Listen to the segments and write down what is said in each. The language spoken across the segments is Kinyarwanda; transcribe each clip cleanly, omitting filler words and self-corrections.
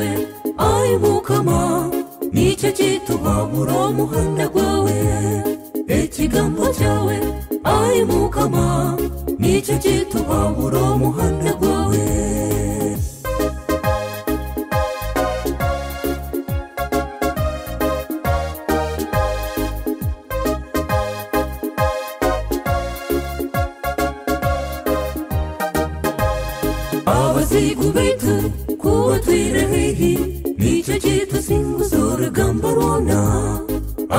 cyawe ayi mukama nicyo gituhabura umuhanda gwawe ekigambo cyawe ayi mukama nicyo gituhabura umuhanda gwawe abazigu baitu kuba twirahihi nicyo gitusimbuza urugamba rwona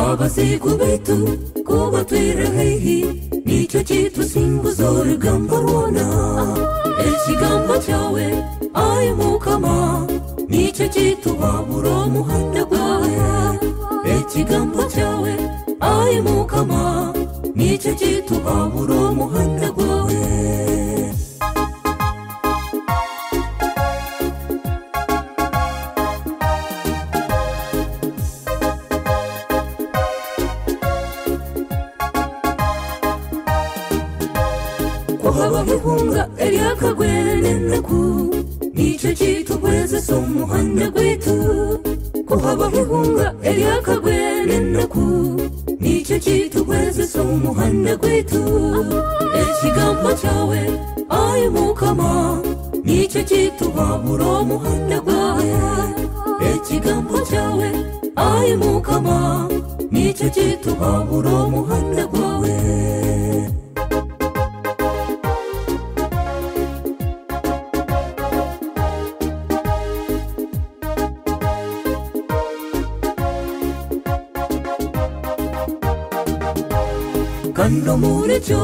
abazigu baitu kuba twirahihi nicyo gitusimbuza urugamba rwona ekigambo cyawe ayi mukama nicyo gituhabura umuhanda gwawe ekigambo cyawe ayi mukama nicyo gituhabura umuhanda gwawe kuhabaho ihunga eryakagweneneku nicyo gituhwezesa umuhanda gwitu kuhabaho ihunga eryakagweneneku nicyo gituhwezesa umuhanda gwitu ekigambo cyawe ayi mukama nicyo gituhabura umuhanda gwawe ekigambo cyawe ayi mukama nicyo gituhabura umuhanda gwawe kando murecyo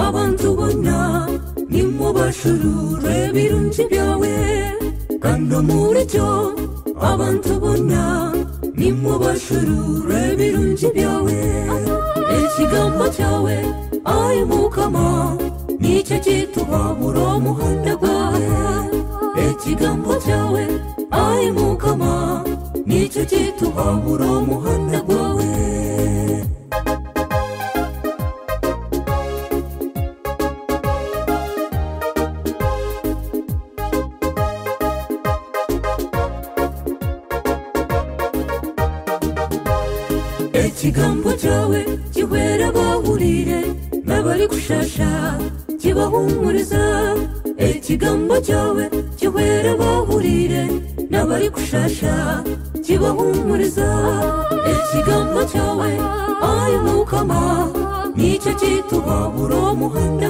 abantu bonna nimubashurure birungi byawe kando murecyo abantu bonna nimubashurure birungi byawe ekigambo cyawe ayi mukama nicyo gituhabura umuhanda gwawe ekigambo cyawe ayi mukama nicyo gituhabura umuhanda gwawe ekigambo cyawe kihwera bahurire n'abari gushasha kibahumuriza ekigambo cyawe kihwera bahurire n'abari gushasha kibahumuriza ekigambo cyawe ayi mukama nicyo gituhabura umuhanda